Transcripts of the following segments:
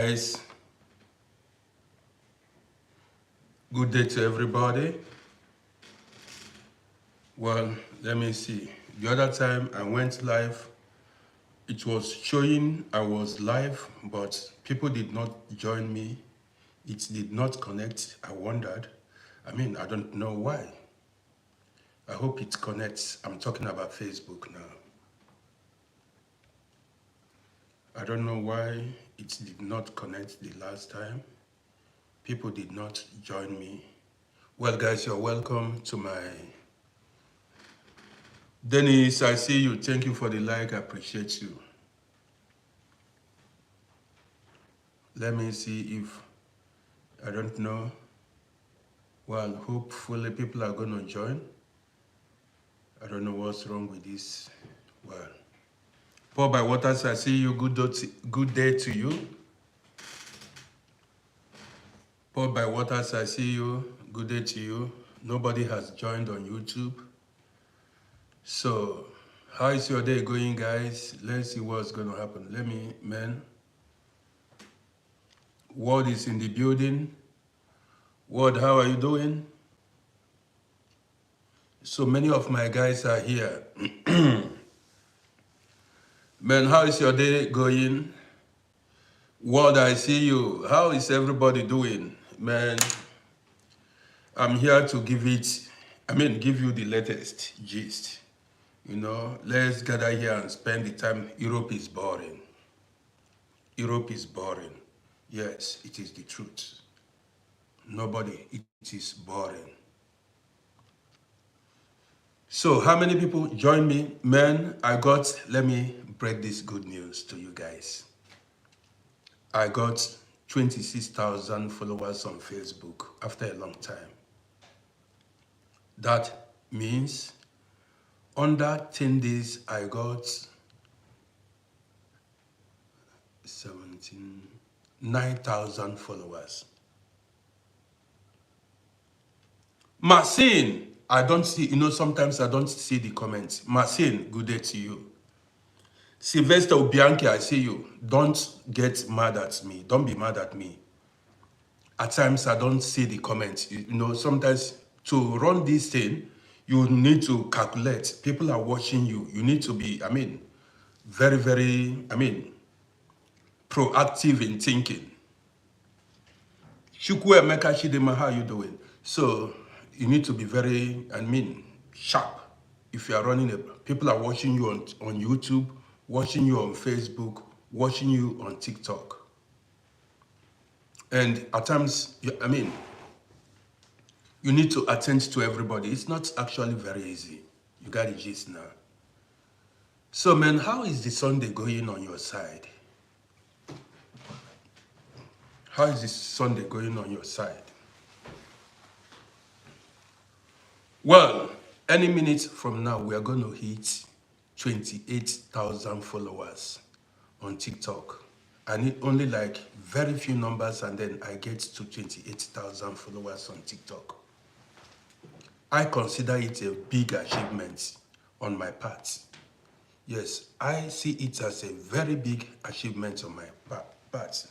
Guys, good day to everybody. Well, let me see. The other time I went live, it was showing I was live, but people did not join me. It did not connect. I wondered. I don't know why. I hope it connects. I'm talking about Facebook now. I don't know why it did not connect the last time. People did not join me. Well, guys, you're welcome to my... Dennis, I see you. Thank you for the like. I appreciate you. Let me see if... I don't know. Well, hopefully people are going to join. I don't know what's wrong with this. Well, Paul by Waters, I see you. Good day to you. Paul by Waters, I see you. Good day to you. Nobody has joined on YouTube. So, how is your day going, guys? Let's see what's going to happen. Ward is in the building. Ward, how are you doing? So many of my guys are here. Man, how is your day going? Ward, I see you. How is everybody doing? Man, I'm here to give you the latest gist. Let's gather here and spend the time. Europe is boring. Europe is boring. Yes, it is the truth. It is boring. So how many people join me? Man, let me break this good news to you guys. I got 26,000 followers on Facebook after a long time. That means under 10 days, I got 9,000 followers. Marcin, I don't see, sometimes I don't see the comments. Marcin, good day to you. Sylvester Obianki, I see you. Don't get mad at me. Don't be mad at me. At times, I don't see the comments. Sometimes to run this thing, you need to calculate. People are watching you. You need to be, very, very, proactive in thinking. Chukwu Emeka Chidema, how are you doing? So you need to be very, sharp. If you are running people are watching you on YouTube, watching you on Facebook, watching you on TikTok. And at times, you need to attend to everybody. It's not actually very easy. You got the gist now. So, man, how is the Sunday going on your side? How is this Sunday going on your side? Well, any minute from now, we are going to hit 28,000 followers on TikTok. I need only like very few numbers and then I get to 28,000 followers on TikTok. I consider it a big achievement on my part. Yes, I see it as a very big achievement on my part.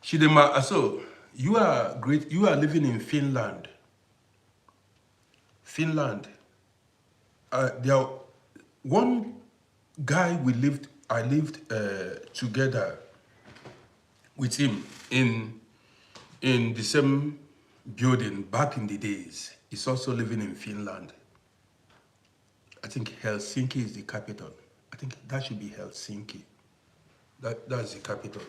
Chidema, so you are great. You are living in Finland. One guy I lived together with him in the same building back in the days. He's also living in Finland. I think Helsinki is the capital. I think that should be Helsinki. That's the capital.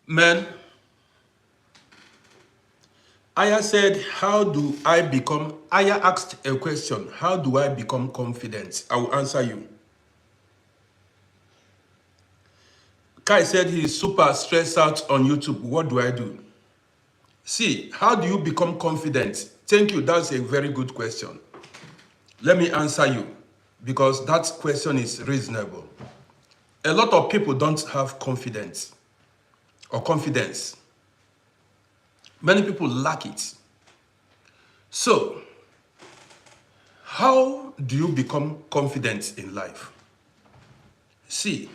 Man, Aya said, Aya asked a question, how do I become confident? I will answer you. Kai said he is super stressed out on YouTube. What do I do? See, how do you become confident? Thank you, that's a very good question. Let me answer you, because that question is reasonable. A lot of people don't have confidence. Many people lack it. So, how do you become confident in life? See,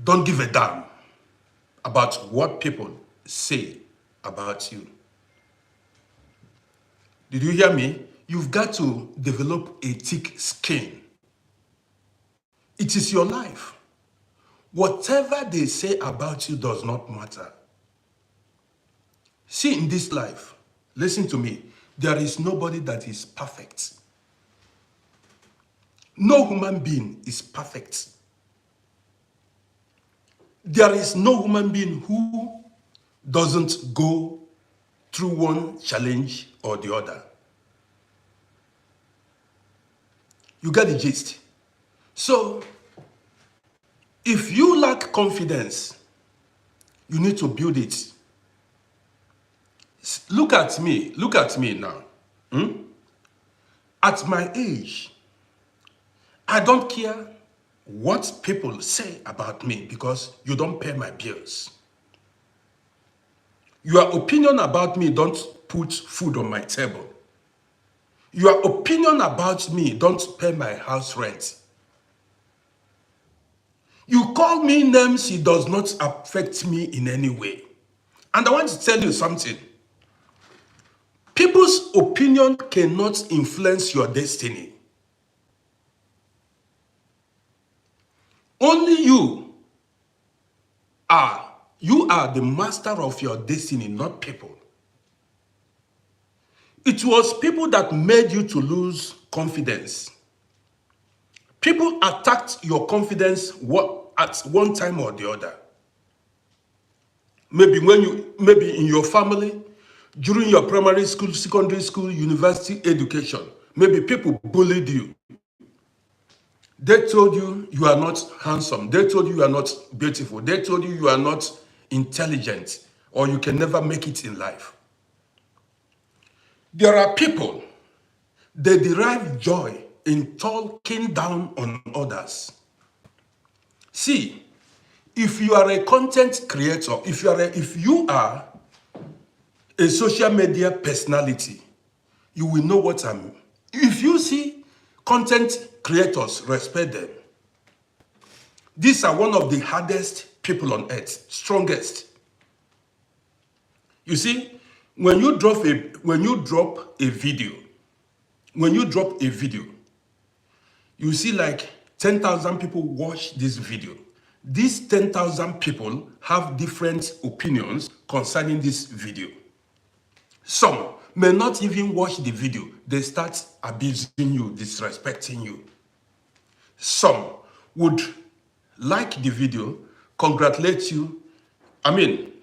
Don't give a damn about what people say about you. Did you hear me? You've got to develop a thick skin. It is your life. Whatever they say about you does not matter. See, in this life, listen to me, there is nobody that is perfect. No human being is perfect. There is no human being who doesn't go through one challenge or the other. You get the gist. So, if you lack confidence, you need to build it. Look at me now. At my age, I don't care what people say about me because you don't pay my bills. Your opinion about me don't put food on my table. Your opinion about me don't pay my house rent. You call me names, it does not affect me in any way. And I want to tell you something. People's opinion cannot influence your destiny. Only you are the master of your destiny, not people. It was people that made you to lose confidence. People attacked your confidence at one time or the other. Maybe in your family, during your primary school, secondary school, university education, maybe people bullied you. They told you you are not handsome. They told you you are not beautiful. They told you you are not intelligent or you can never make it in life. There are people, they derive joy in talking down on others. See, if you are a content creator, if you are a social media personality, you will know what I mean. If you see content creators, respect them. These are one of the hardest people on earth, strongest. You see, when you drop a video, you see like 10,000 people watch this video. These 10,000 people have different opinions concerning this video. Some may not even watch the video. They start abusing you, disrespecting you. Some would like the video, congratulate you,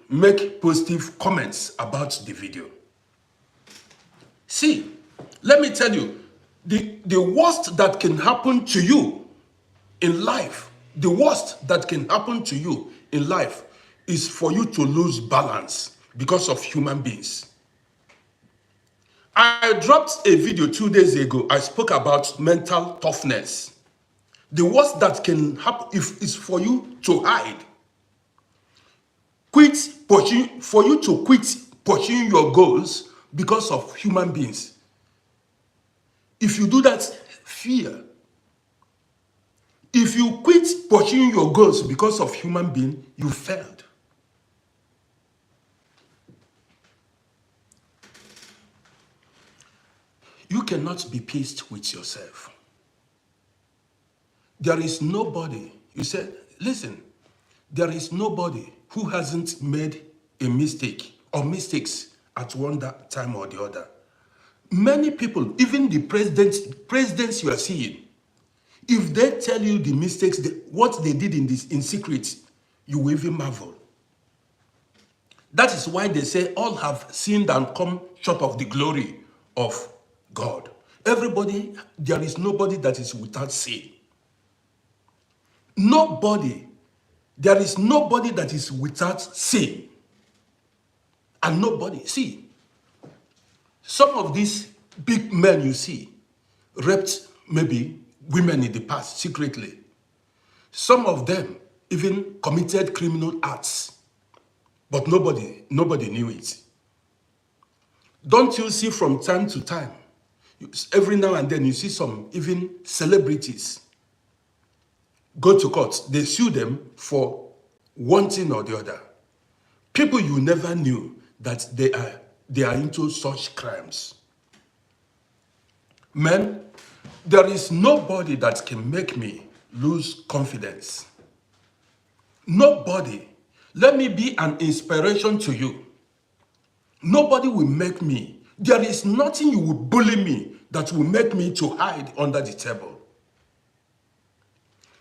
make positive comments about the video. See, let me tell you, the worst that can happen to you in life, the worst that can happen to you in life is for you to lose balance because of human beings. I dropped a video 2 days ago. I spoke about mental toughness. The worst that can happen is for you to hide. For you to quit pursuing your goals because of human beings. If you do that, fear. If you quit pursuing your goals because of human being, you failed. You cannot be pleased with yourself. There is nobody, you said, listen, there is nobody who hasn't made a mistake or mistakes at one time or the other. Many people, even the presidents you are seeing, if they tell you the mistakes, what they did in secret, you will even marvel. That is why they say all have sinned and come short of the glory of God. Everybody, there is nobody that is without sin. There is nobody that is without sin. And nobody, see, some of these big men you see raped maybe women in the past secretly. Some of them even committed criminal acts, but nobody knew it. Don't you see from time to time, every now and then you see some even celebrities go to court. They sue them for one thing or the other. People you never knew that they are into such crimes. Man, there is nobody that can make me lose confidence. Nobody. Let me be an inspiration to you. Nobody will make me. There is nothing you will bully me that will make me to hide under the table.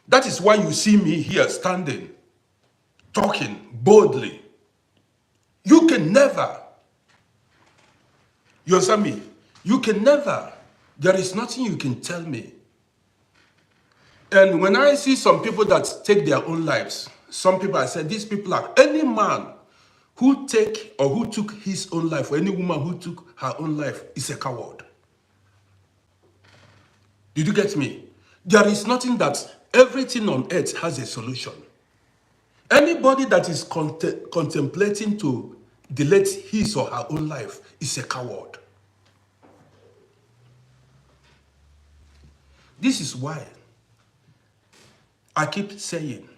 That is why you see me here standing, talking boldly. You can never. You understand me? You can never. There is nothing you can tell me. And when I see some people that take their own lives, some people, I said, these people are, any man who take or who took his own life, or any woman who took her own life is a coward. Did you get me? There is nothing that, everything on earth has a solution. Anybody that is contemplating to delete his or her own life is a coward. This is why I keep saying,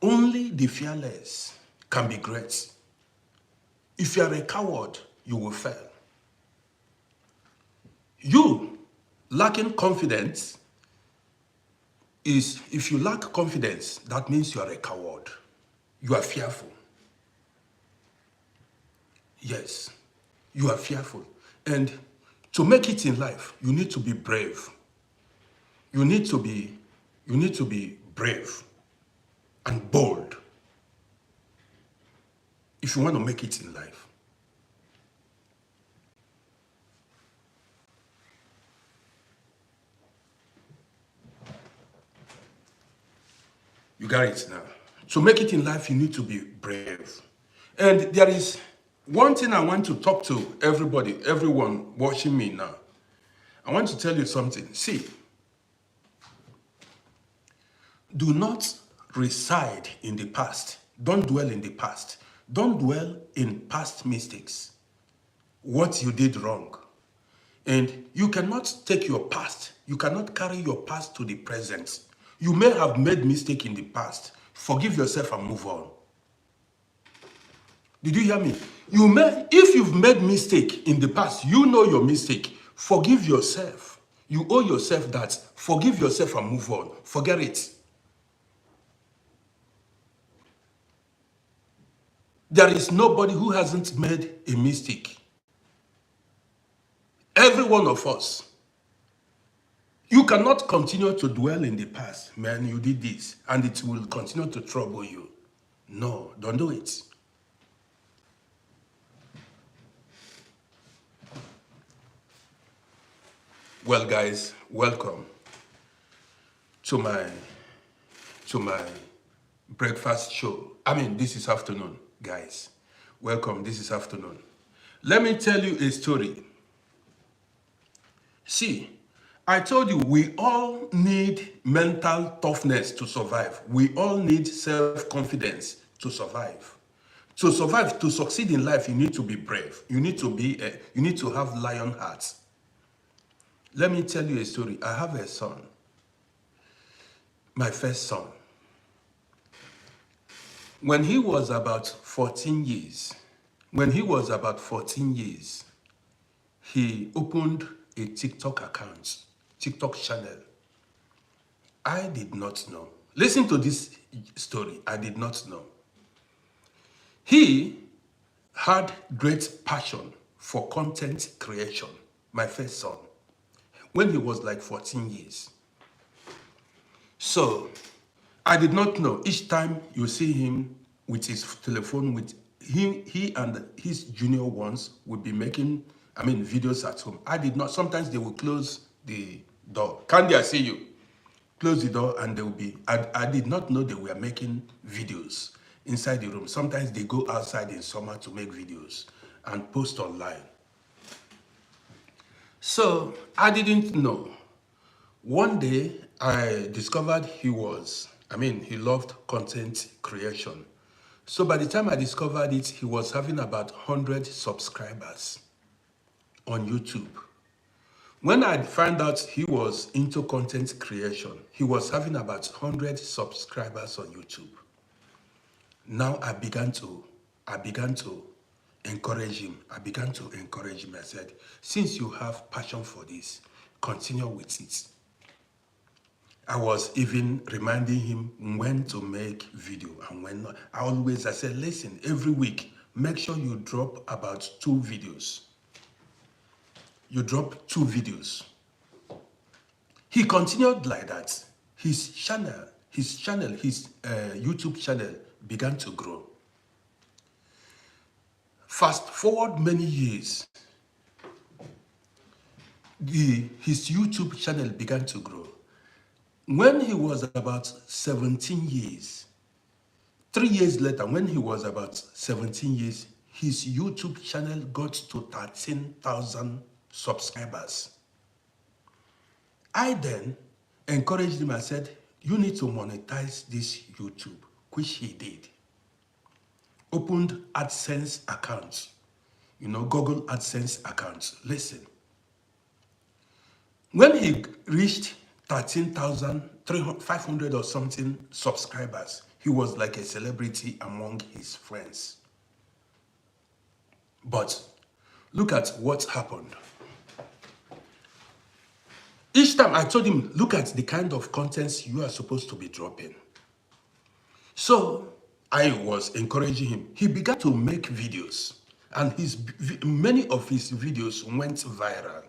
only the fearless can be great. If you are a coward, you will fail. You lacking confidence is, if you lack confidence, that means you are a coward. You are fearful. Yes, you are fearful. And to make it in life, you need to be brave. You need to be brave and bold if you want to make it in life. You got it now. To make it in life, you need to be brave. And there is one thing I want to talk to everybody, everyone watching me now. I want to tell you something. See, do not reside in the past. Don't dwell in the past. Don't dwell in past mistakes, what you did wrong. And you cannot take your past. You cannot carry your past to the present. You may have made mistake in the past. Forgive yourself and move on. Did you hear me? You may, if you've made mistake in the past, you know your mistake. Forgive yourself. You owe yourself that. Forgive yourself and move on. Forget it. There is nobody who hasn't made a mistake. Every one of us. You cannot continue to dwell in the past. Man, you did this, and it will continue to trouble you. No, don't do it. Well, guys, welcome to my breakfast show. I mean, this is afternoon, guys. Welcome, this is afternoon. Let me tell you a story. See, I told you we all need mental toughness to survive. We all need self-confidence to survive. To survive, to succeed in life, you need to be brave. You need to have lion hearts. Let me tell you a story. I have a son, my first son. When he was about 14 years, he opened a TikTok account, TikTok channel. I did not know. Listen to this story. I did not know. He had great passion for content creation, my first son, when he was like 14 years. So I did not know. Each time you see him with his telephone, with he and his junior ones would be making, videos at home. I did not. Sometimes they will close the door. Candy, I see you. Close the door and they will be, I did not know they were making videos inside the room. Sometimes they go outside in summer to make videos and post online. So I didn't know. One day I discovered he loved content creation. So by the time I discovered it, he was having about 100 subscribers on YouTube. When I found out he was into content creation, he was having about 100 subscribers on YouTube. Now I began to encourage him. I said, since you have passion for this, continue with it. I was even reminding him when to make video and when not. I said, listen, every week, make sure you drop about 2 videos. You drop 2 videos. He continued like that. His YouTube channel began to grow. Fast forward many years, his YouTube channel began to grow. When he was about 17 years, 3 years later, when he was about 17 years, his YouTube channel got to 13,000 subscribers. I then encouraged him. I said, you need to monetize this YouTube, which he did. Opened AdSense accounts, Google AdSense accounts. Listen, when he reached 13,500 or something subscribers, he was like a celebrity among his friends. But look at what happened. Each time I told him, look at the kind of contents you are supposed to be dropping. So I was encouraging him. He began to make videos, and many of his videos went viral,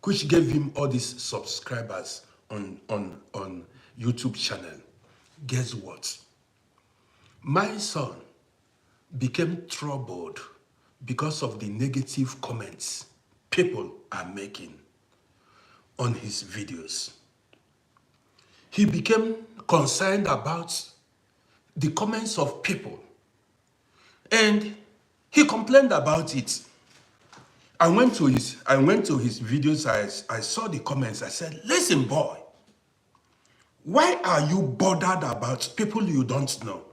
which gave him all these subscribers on YouTube channel. Guess what? My son became troubled because of the negative comments people are making on his videos. He became concerned about the comments of people, and he complained about it. I went to his videos. I saw the comments. I said, listen, boy, why are you bothered about people you don't know?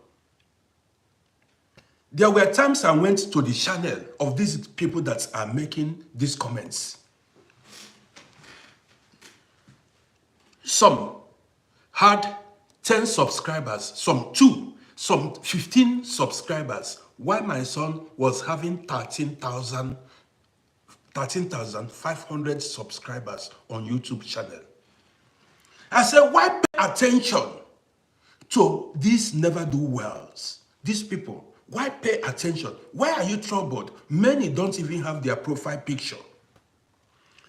There were times I went to the channel of these people that are making these comments. Some had 10 subscribers, some 2, some 15 subscribers, while my son was having 13,500 subscribers on YouTube channel. I said, why pay attention to these never-do-wells? These people, why pay attention? Why are you troubled? Many don't even have their profile picture.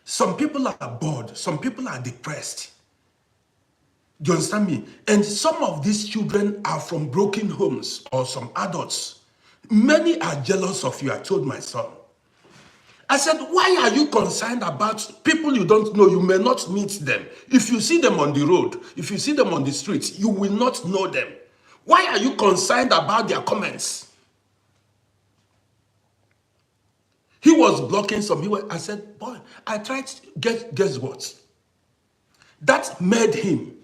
Some people are bored. Some people are depressed. Do you understand me? And some of these children are from broken homes, or some adults. Many are jealous of you, I told my son. I said, why are you concerned about people you don't know? You may not meet them. If you see them on the road, if you see them on the streets, you will not know them. Why are you concerned about their comments? He was blocking some people. I said, boy, I tried to guess what? That made him,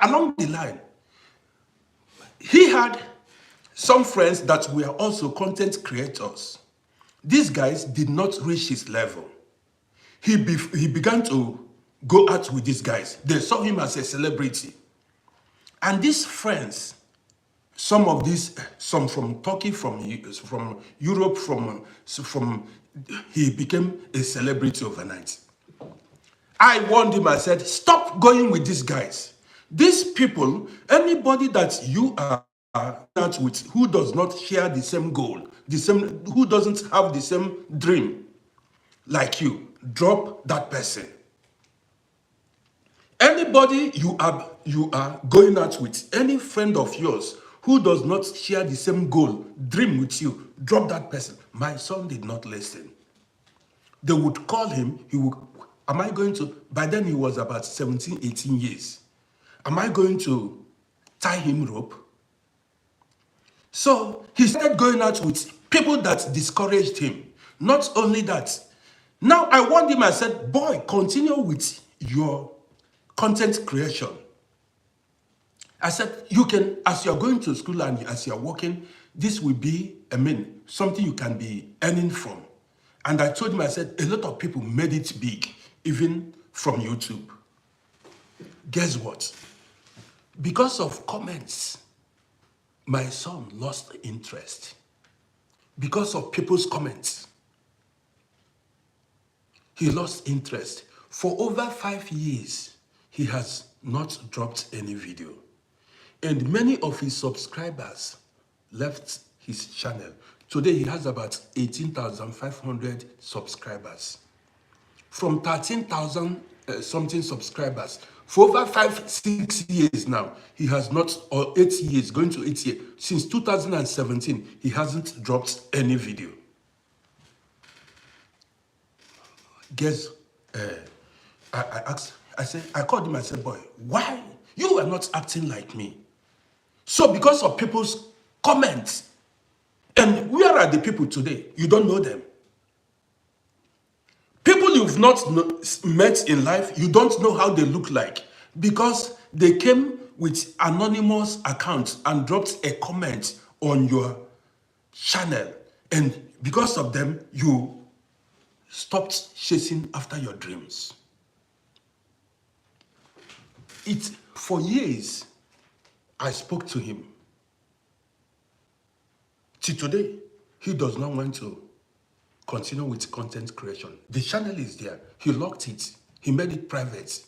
along the line, he had some friends that were also content creators. These guys did not reach his level. He began to go out with these guys. They saw him as a celebrity. And these friends, some from Turkey, from Europe, he became a celebrity overnight. I warned him, I said, stop going with these guys. These people, anybody that you are out with who does not share the same goal, who doesn't have the same dream like you, drop that person. Anybody you are going out with, any friend of yours who does not share the same goal, dream with you, drop that person. My son did not listen. They would call him, am I going to, by then he was about 17, 18 years. Am I going to tie him rope? So he started going out with people that discouraged him. Not only that, now I warned him, I said, boy, continue with your content creation. I said, you can, as you're going to school and as you're working, this will be, something you can be earning from. And I told him, I said, a lot of people made it big, even from YouTube. Guess what? Because of comments, my son lost interest. Because of people's comments, he lost interest. For over 5 years, he has not dropped any video. And many of his subscribers left his channel. Today, he has about 18,500 subscribers. From 13,000 something subscribers. For over 5-6 years now, he has not, or 8 years, going to 8 years, since 2017, he hasn't dropped any video. Guess, I asked, I called him, I said, boy, why? You are not acting like me. So because of people's comments, and where are the people today? You don't know them. People you've not met in life, you don't know how they look like because they came with anonymous accounts and dropped a comment on your channel. And because of them, you stopped chasing after your dreams. For years, I spoke to him. Till today, he does not want to continue with content creation. The channel is there. He locked it. He made it private.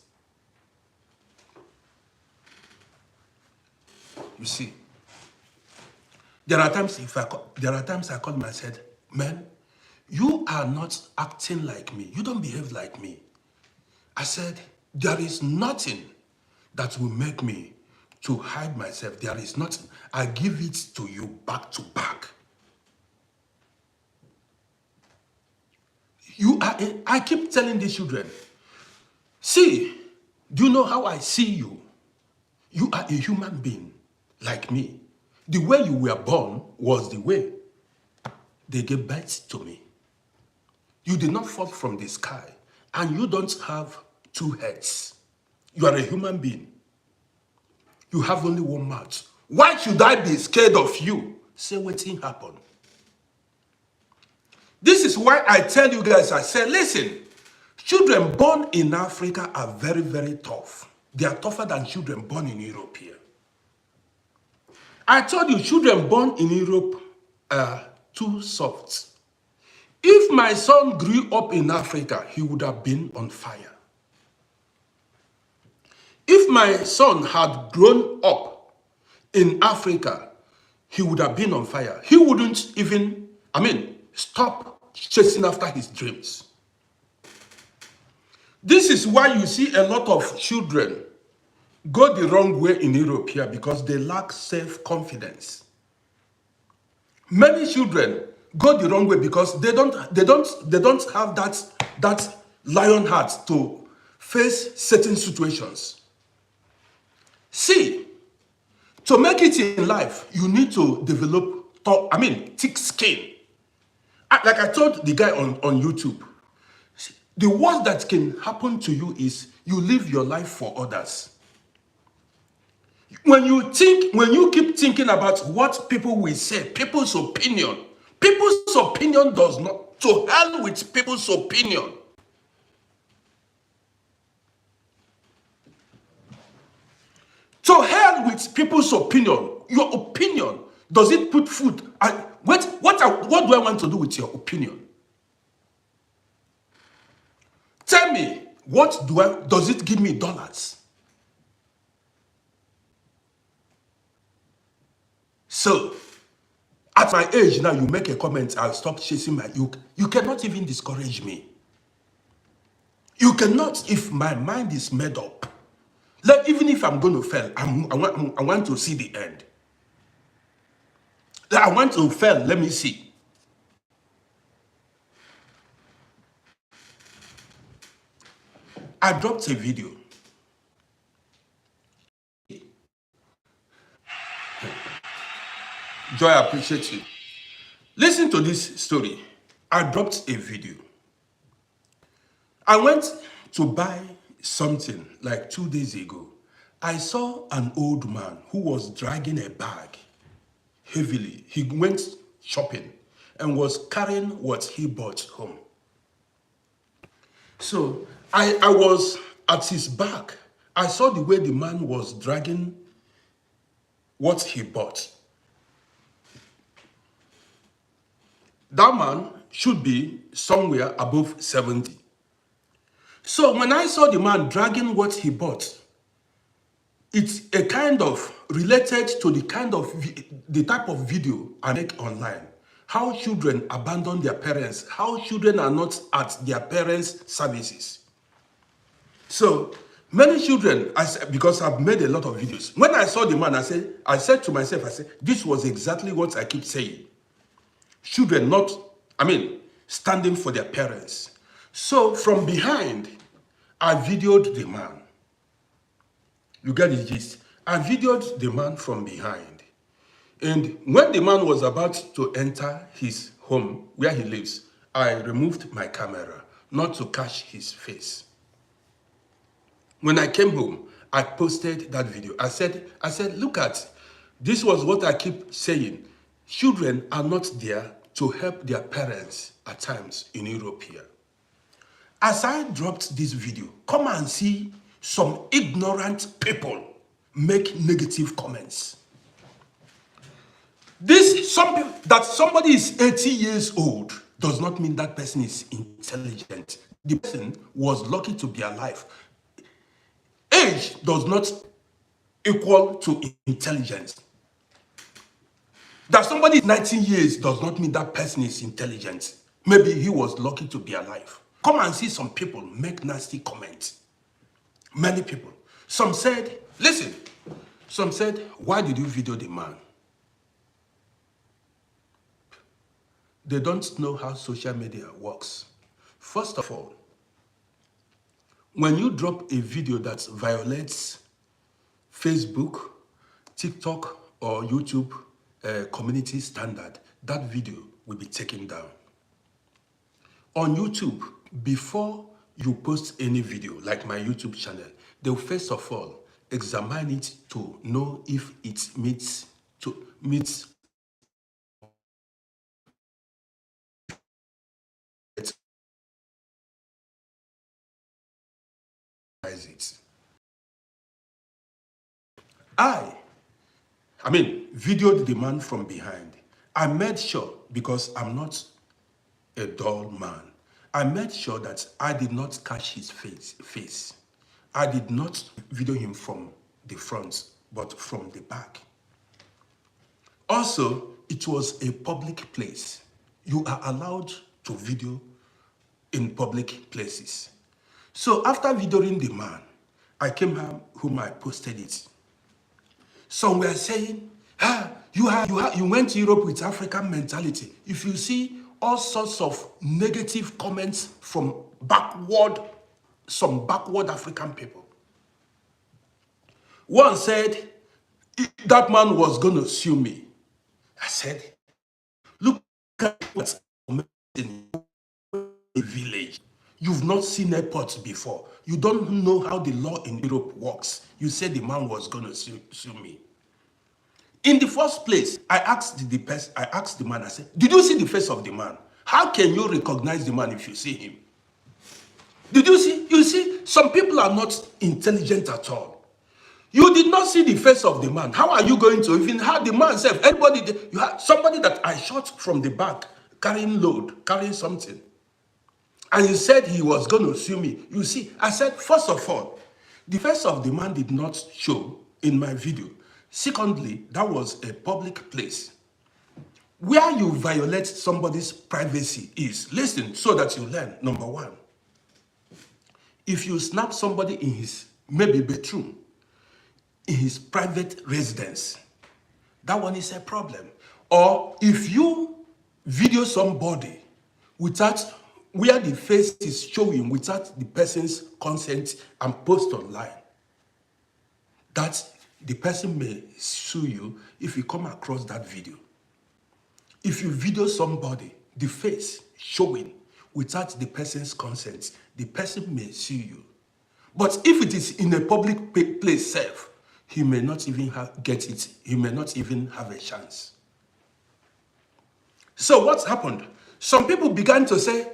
You see, there are times I call him and said, man, you are not acting like me. You don't behave like me. I said, there is nothing that will make me to hide myself. There is nothing. I give it to you back to back. I keep telling these children, see, do you know how I see you? You are a human being like me. The way you were born was the way they gave birth to me. You did not fall from the sky, and you don't have two heads. You are a human being. You have only one mouth. Why should I be scared of you? Say what thing happened. This is why I tell you guys, I say, listen, children born in Africa are very, very tough. They are tougher than children born in Europe here. I told you, children born in Europe are too soft. If my son grew up in Africa, he would have been on fire. If my son had grown up in Africa, he would have been on fire. He wouldn't even, stop chasing after his dreams. This is why you see a lot of children go the wrong way in Europe here because they lack self-confidence. Many children go the wrong way because they don't have that lion heart to face certain situations. See, to make it in life, you need to develop thick skin. Like I told the guy on YouTube, the worst that can happen to you is you live your life for others. When you keep thinking about what people will say, people's opinion does not, to hell with people's opinion. To hell with people's opinion. Your opinion, does it put food? What do I want to do with your opinion? Tell me, does it give me dollars? So, at my age now, you make a comment, I'll stop chasing you cannot even discourage me. You cannot, if my mind is made up. Even if I'm going to fail, I want to see the end. I want to fail, let me see. I dropped a video. Joy, I appreciate you. Listen to this story. I dropped a video. I went to buy something like 2 days ago. I saw an old man who was dragging a bag heavily. He went shopping and was carrying what he bought home. So I was at his back. I saw the way the man was dragging what he bought. That man should be somewhere above 70. So when I saw the man dragging what he bought, it's a kind of related to the kind of the type of video I make online. How children abandon their parents, how children are not at their parents' services. So many children, because I've made a lot of videos. When I saw the man, I said to myself, this was exactly what I keep saying. Children standing for their parents. So from behind, I videoed the man. You get the gist. I videoed the man from behind. And when the man was about to enter his home, where he lives, I removed my camera, not to catch his face. When I came home, I posted that video. I said, look at, this was what I keep saying. Children are not there to help their parents at times in Europe here. As I dropped this video, come and see some ignorant people make negative comments. That somebody is 80 years old does not mean that person is intelligent. The person was lucky to be alive. Age does not equal to intelligence. That somebody is 19 years does not mean that person is intelligent. Maybe he was lucky to be alive. Come and see some people make nasty comments. Many people. Some said, listen, some said, why did you video the man? They don't know how social media works. First of all, when you drop a video that violates Facebook, TikTok, or YouTube community standard, that video will be taken down. On YouTube, before you post any video, like my YouTube channel, they will first of all examine it to know if it meets it. I videoed the man from behind. I made sure, because I'm not a dull man, I made sure that I did not catch his face. I did not video him from the front, but from the back. Also, it was a public place. You are allowed to video in public places. So after videoing the man, I came home, I posted it. Some were saying, you went to Europe with African mentality. If you see all sorts of negative comments from some backward African people. One said, that man was going to sue me. I said, look at what's in a village. You've not seen airports before. You don't know how the law in Europe works. You said the man was going to sue me. In the first place, I asked the man, I said, did you see the face of the man? How can you recognize the man if you see him? Did you see? You see, some people are not intelligent at all. You did not see the face of the man. How are you going to even have the man self? You had somebody that I shot from the back, carrying something. And you said he was going to sue me. You see, I said, first of all, the face of the man did not show in my video. Secondly, that was a public place. Where you violate somebody's privacy is, listen, so that you learn. Number one, if you snap somebody in his, maybe bedroom, in his private residence, that one is a problem. Or if you video somebody where the face is showing without the person's consent and post online, that the person may sue you if you come across that video. If you video somebody, the face showing without the person's consent, the person may sue you. But if it is in a public place self, he may not even get it. He may not even have a chance. So what's happened? Some people began to say,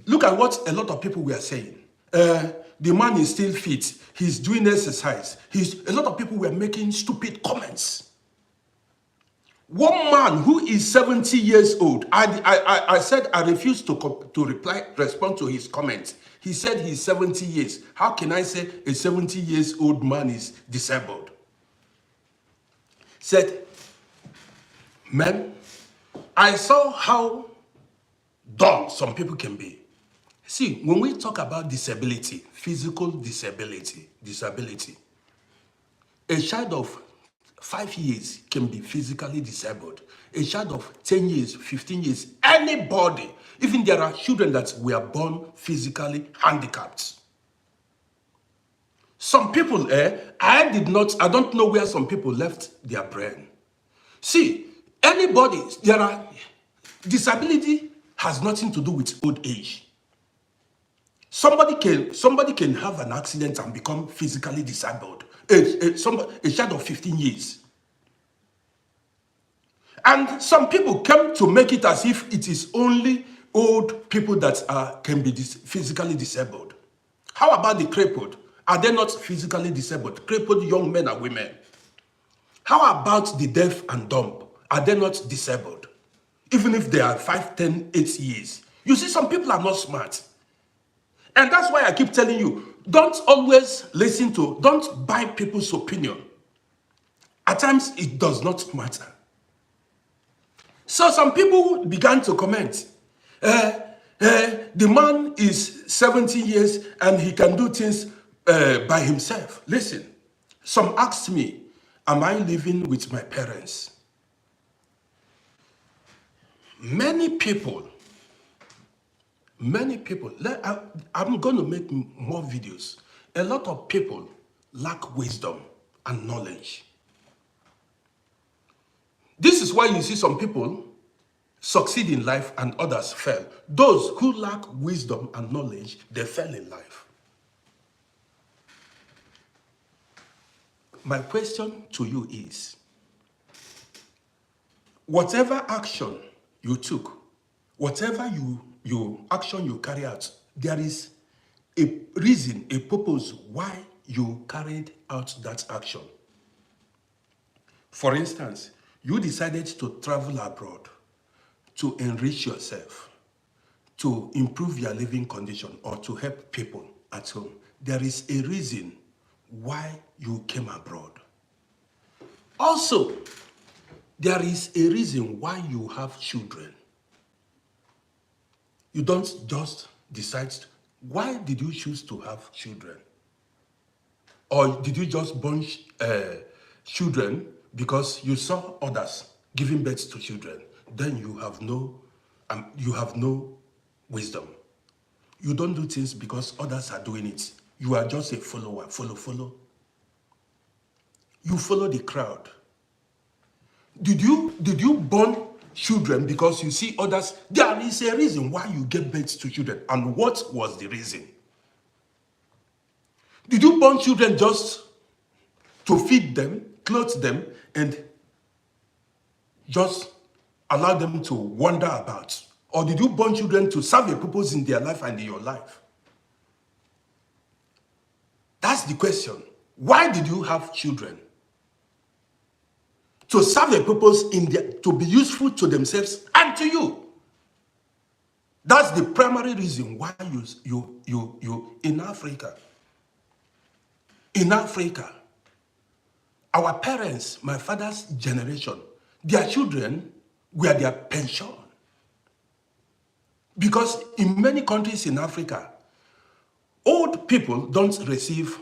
look at what a lot of people were saying. The man is still fit. He's doing exercise. A lot of people were making stupid comments. One man who is 70 years old, I said I refused to respond to his comments. He said he's 70 years. How can I say a 70 years old man is disabled? Said, man, I saw how dumb some people can be. See, when we talk about disability, physical disability, a child of 5 years can be physically disabled. A child of 10 years, 15 years, anybody. Even there are children that were born physically handicapped. Some people, I don't know where some people left their brain. See, disability has nothing to do with old age. Somebody can have an accident and become physically disabled. A child of 15 years. And some people come to make it as if it is only old people that can be physically disabled. How about the crippled? Are they not physically disabled? Crippled young men and women. How about the deaf and dumb? Are they not disabled? Even if they are 5, 10, 8 years. You see, some people are not smart. And that's why I keep telling you, don't buy people's opinion. At times, it does not matter. So some people began to comment, the man is 70 years and he can do things by himself. Listen, some asked me, am I living with my parents? Many people, I'm going to make more videos. A lot of people lack wisdom and knowledge. This is why you see some people succeed in life and others fail. Those who lack wisdom and knowledge, they fail in life. My question to you is, whatever action you took, whatever action you carry out, there is a reason, a purpose why you carried out that action. For instance, you decided to travel abroad to enrich yourself, to improve your living condition, or to help people at home. There is a reason why you came abroad. Also, there is a reason why you have children. You don't just decide. Why did you choose to have children? Or did you just born children because you saw others giving birth to children? Then you have no wisdom. You don't do things because others are doing it. You are just a follower. Follow. You follow the crowd. Did you born children because you see others? There is a reason why you gave birth to children. And what was the reason? Did you born children just to feed them, clothe them, and just allow them to wander about? Or did you born children to serve a purpose in their life and in your life? That's the question. Why did you have children? To serve a purpose to be useful to themselves and to you. That's the primary reason why you in Africa. In Africa, our parents, my father's generation, their children were their pension. Because in many countries in Africa, aged people don't receive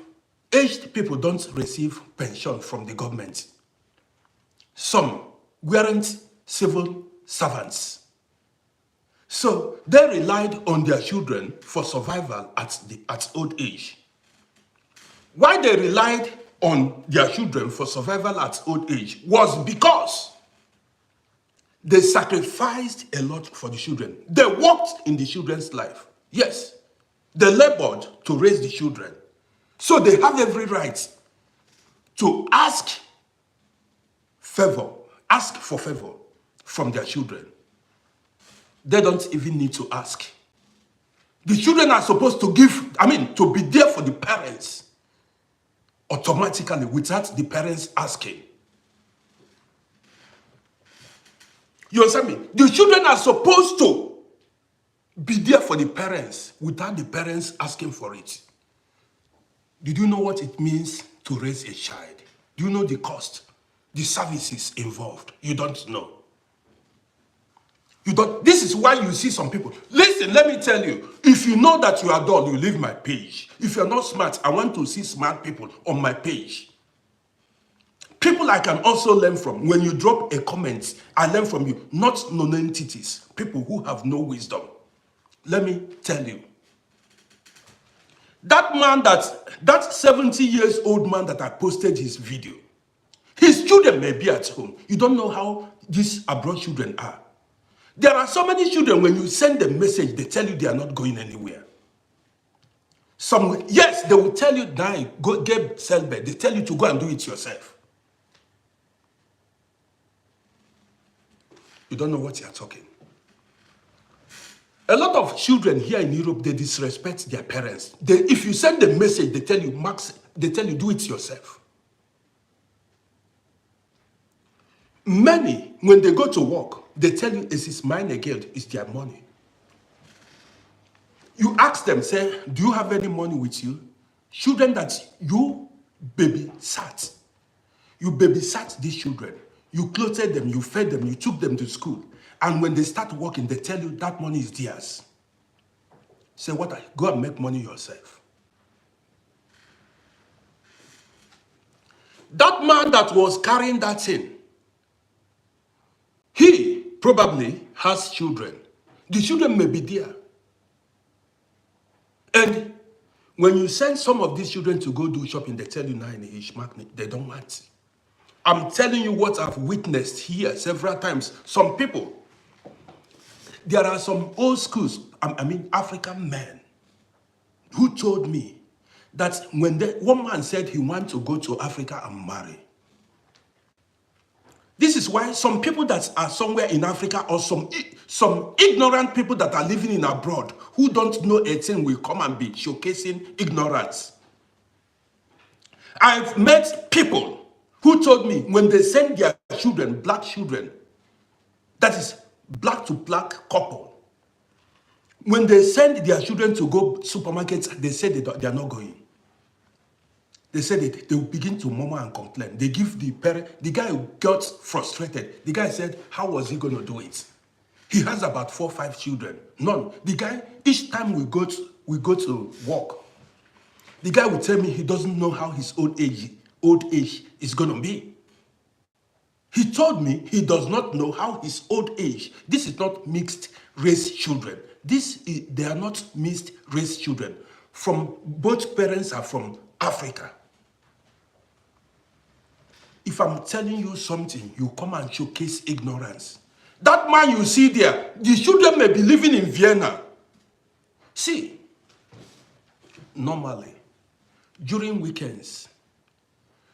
pension from the government. Some weren't civil servants. So they relied on their children for survival at old age. Why they relied on their children for survival at old age was because they sacrificed a lot for the children. They worked in the children's life. Yes, they labored to raise the children. So they have every right to ask for favor from their children. They don't even need to ask. The children are supposed to to be there for the parents automatically without the parents asking. You understand me? The children are supposed to be there for the parents without the parents asking for it. Did you know what it means to raise a child? Do you know the cost, the services involved? You don't know. You don't. This is why you see some people. Listen, let me tell you. If you know that you are dull, you leave my page. If you're not smart, I want to see smart people on my page. People I can also learn from. When you drop a comment, I learn from you. Not non-entities. People who have no wisdom. Let me tell you. That man, that 70 years old man that I posted his video, his children may be at home. You don't know how these abroad children are. There are so many children, when you send them message, they tell you they are not going anywhere. Some, yes, they will tell you, die, go get cellbed. They tell you to go and do it yourself. You don't know what you are talking. A lot of children here in Europe, they disrespect their parents. If you send them message, they tell you, Max, they tell you, do it yourself. Many, when they go to work, they tell you, it's mine again, it's their money. You ask them, say, do you have any money with you? Children that you babysat. You babysat these children. You clothed them, you fed them, you took them to school. And when they start working, they tell you that money is theirs. Say, what? Go and make money yourself. That man that was carrying that thing, he probably has children. The children may be there. And when you send some of these children to go do shopping, they tell you, nah, they don't want. I'm telling you what I've witnessed here several times. Some people, there are some old schools, African men, who told me that when one man said he wanted to go to Africa and marry. This is why some people that are somewhere in Africa, or some ignorant people that are living in abroad who don't know a thing, will come and be showcasing ignorance. I've met people who told me when they send their children, black children, that is black to black couple, when they send their children to go supermarkets, they say they are not going. They said they will begin to murmur and complain. They give the parent, the guy got frustrated. The guy said, how was he going to do it? He has about 4 or 5 children. None. The guy, each time we go to work, the guy will tell me he doesn't know how his old age is going to be. He told me he does not know how his old age. This is not mixed race children. They are not mixed race children. Both parents are from Africa. If I'm telling you something, you come and showcase ignorance. That man you see there, the children may be living in Vienna. See, normally, during weekends,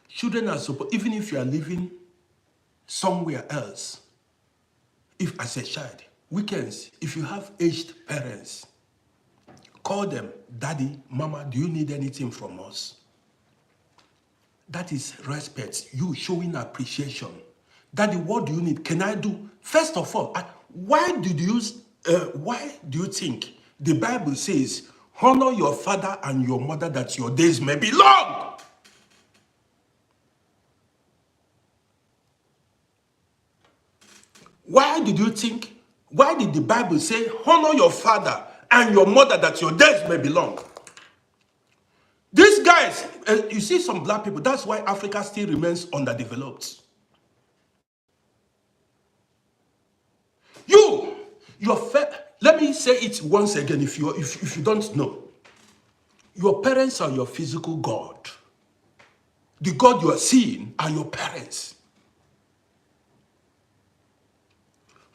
children are supposed, even if you are living somewhere else, if as a child, weekends, if you have aged parents, call them, Daddy, Mama, do you need anything from us? That is respect, you showing appreciation. Daddy, what do you need? Can I do? First of all, why do you think the Bible says, honor your father and your mother that your days may be long? Why did the Bible say, honor your father and your mother that your days may be long? These guys, you see some black people, that's why Africa still remains underdeveloped. Let me say it once again if you don't know. Your parents are your physical God. The God you are seeing are your parents.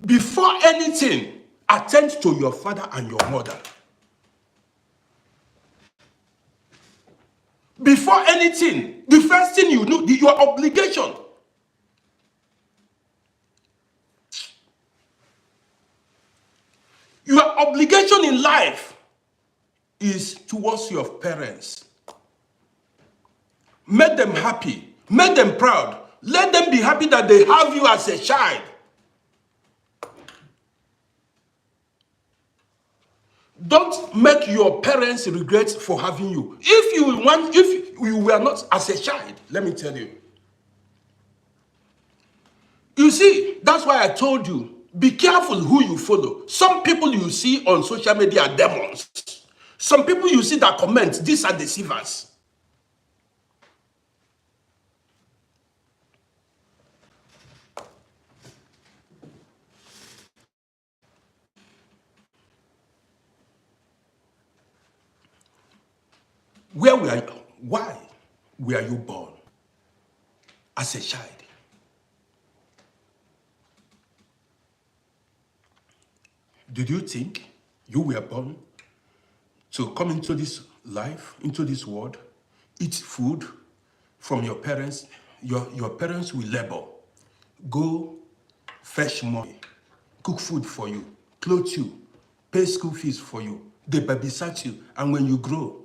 Before anything, attend to your father and your mother. Before anything, the first thing you know, your obligation. Your obligation in life is towards your parents. Make them happy. Make them proud. Let them be happy that they have you as a child. Don't make your parents regret for having you. If you were not as a child, let me tell you. You see, that's why I told you, be careful who you follow. Some people you see on social media are demons. Some people you see that comment, these are deceivers. Why were you born as a child? Did you think you were born to come into this life, into this world, eat food from your parents? Your parents will labor, go fetch money, cook food for you, clothe you, pay school fees for you, they babysit you, and when you grow,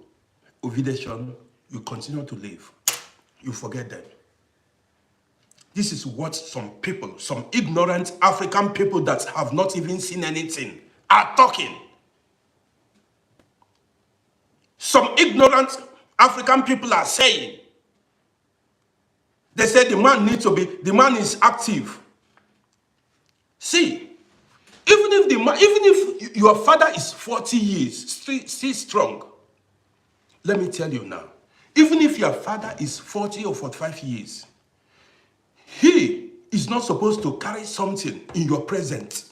ovulation, you continue to live. You forget them. This is what some people, some ignorant African people that have not even seen anything, are talking. Some ignorant African people are saying. They say the man is active. See, even if your father is 40 years, still strong. Let me tell you now, even if your father is 40 or 45 years, he is not supposed to carry something in your presence.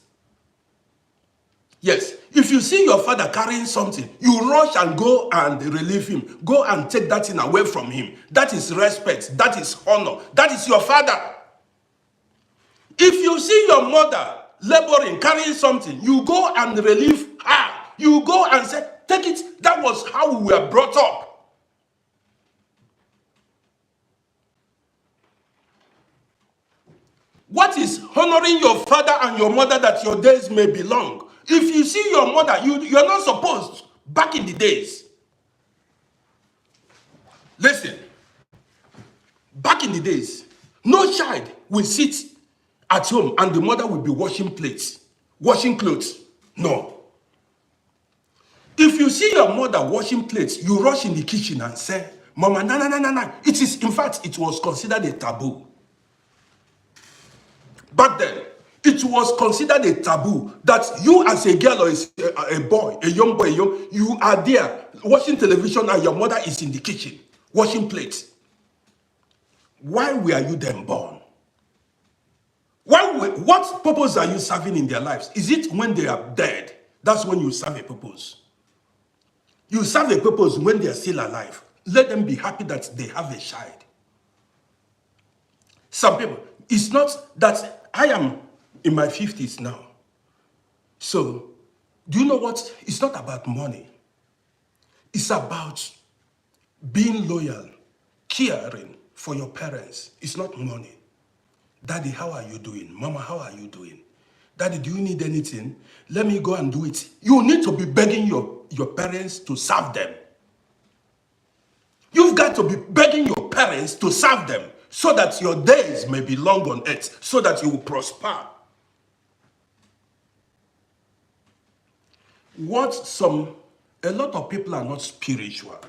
Yes, if you see your father carrying something, you rush and go and relieve him. Go and take that thing away from him. That is respect. That is honor. That is your father. If you see your mother laboring, carrying something, you go and relieve her. You go and say, take it. That was how we were brought up. What is honoring your father and your mother that your days may be long? If you see your mother, you're not supposed, back in the days. Listen, back in the days, no child will sit at home and the mother will be washing plates, washing clothes. No. If you see your mother washing plates, you rush in the kitchen and say, Mama, no. It is, in fact, it was considered a taboo. Back then, it was considered a taboo that you as a girl or a boy, a young boy, you are there watching television and your mother is in the kitchen washing plates. Why were you then born? What purpose are you serving in their lives? Is it when they are dead? That's when you serve a purpose. You serve a purpose when they are still alive. Let them be happy that they have a child. Some people, it's not that I am in my 50s now. So, do you know what? It's not about money. It's about being loyal, caring for your parents. It's not money. Daddy, how are you doing? Mama, how are you doing? Daddy, do you need anything? Let me go and do it. You need to be begging your parents to serve them. You've got to be begging your parents to serve them so that your days may be long on earth, so that you will prosper. A lot of people are not spiritual.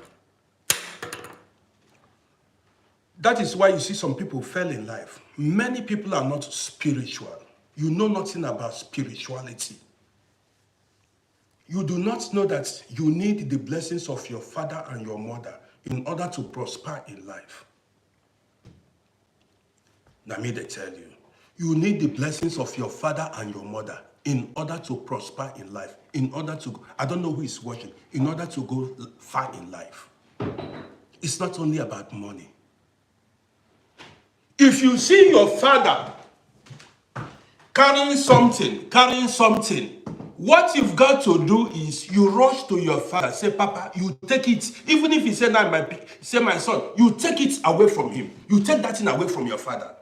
That is why you see some people fail in life. Many people are not spiritual. You know nothing about spirituality. You do not know that you need the blessings of your father and your mother in order to prosper in life. Now, me they tell you, you need the blessings of your father and your mother in order to prosper in life, in order to, I don't know who is watching, in order to go far in life. It's not only about money. If you see your father carrying something, what you've got to do is you rush to your father, say, Papa, you take it. Even if he say, my son, you take it away from him. You take that thing away from your father.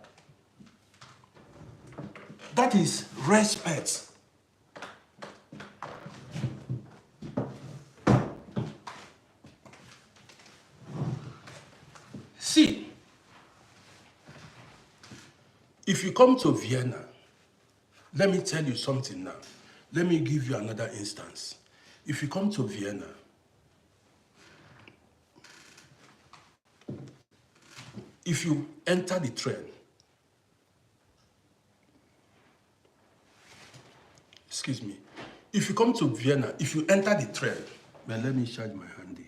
That is respect. If you come to Vienna, let me tell you something now. Let me give you another instance. If you come to Vienna, if you enter the train, excuse me, if you come to Vienna, if you enter the train, then let me charge my handy.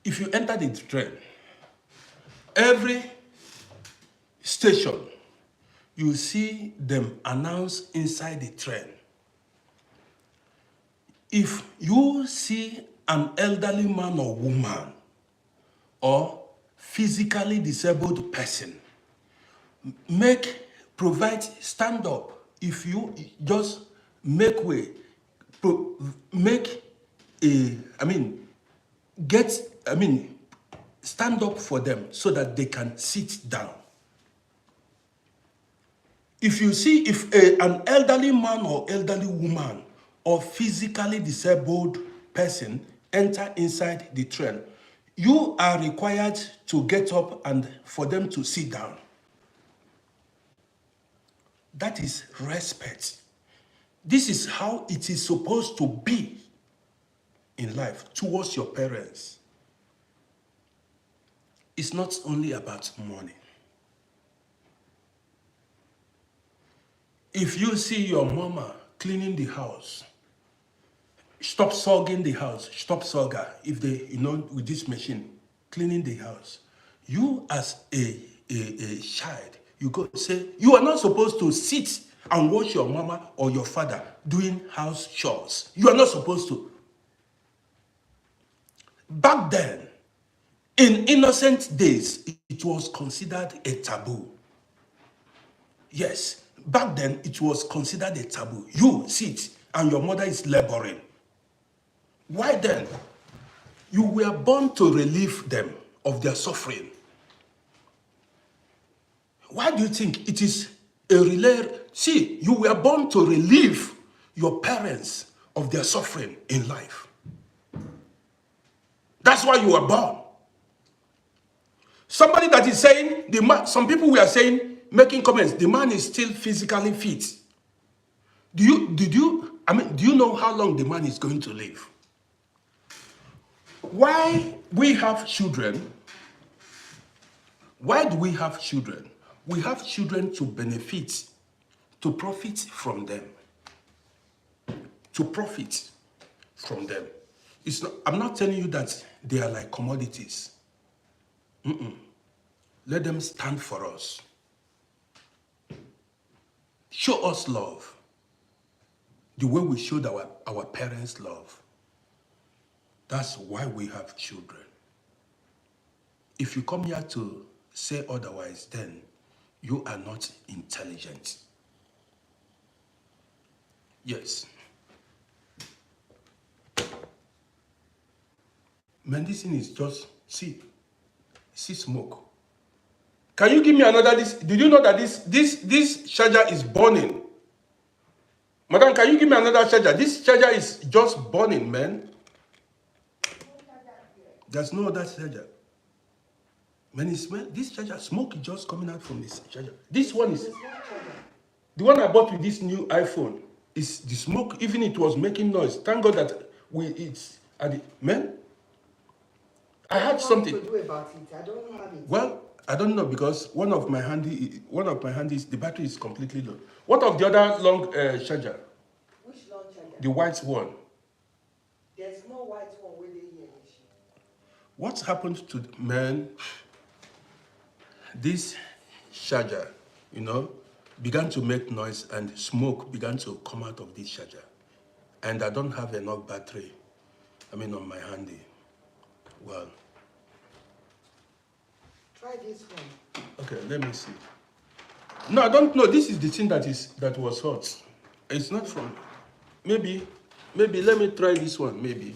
If you enter the train, every station, you see them announce inside the train. If you see an elderly man or woman or physically disabled person, provide stand up. If you just make way, stand up for them so that they can sit down. If you see an elderly man or elderly woman or physically disabled person enter inside the train, you are required to get up and for them to sit down. That is respect. This is how it is supposed to be in life towards your parents. It's not only about money. If you see your mama cleaning the house, stop sogging the house, stop sogger. If they, with this machine, cleaning the house, you as a child, you go say, you are not supposed to sit and watch your mama or your father doing house chores. You are not supposed to. Back then, in innocent days, it was considered a taboo. Yes, back then it was considered a taboo. You sit and your mother is laboring. Why then? You were born to relieve them of their suffering. Why do you think it is a relay? See, you were born to relieve your parents of their suffering in life. That's why you were born. Somebody that is saying, some people were saying, making comments, the man is still physically fit. Do you know how long the man is going to live? Why we have children? Why do we have children? We have children to benefit, to profit from them. To profit from them. I'm not telling you that they are like commodities. Let them stand for us. Show us love. The way we showed our parents love. That's why we have children. If you come here to say otherwise, then you are not intelligent. Yes. Man, this thing is just, see smoke. Can you give me another this? Did you know that this charger is burning? Madam, can you give me another charger? This charger is just burning, man. There's no other charger. Man, this charger, smoke is just coming out from this charger. This one is, the one I bought with this new iPhone, is the smoke, even it was making noise. Thank God that man, I had something. What to do about it? I don't have it. Well, I don't know because one of my handies, the battery is completely low. What of the other long charger? Which long charger? The white one. There's no white one with it here. What happened to man? This charger, began to make noise and smoke began to come out of this charger. And I don't have enough battery, on my handy. Well. Try this one. Okay, let me see. No, I don't know. This is the thing that was hot. It's not from. Maybe let me try this one. Maybe.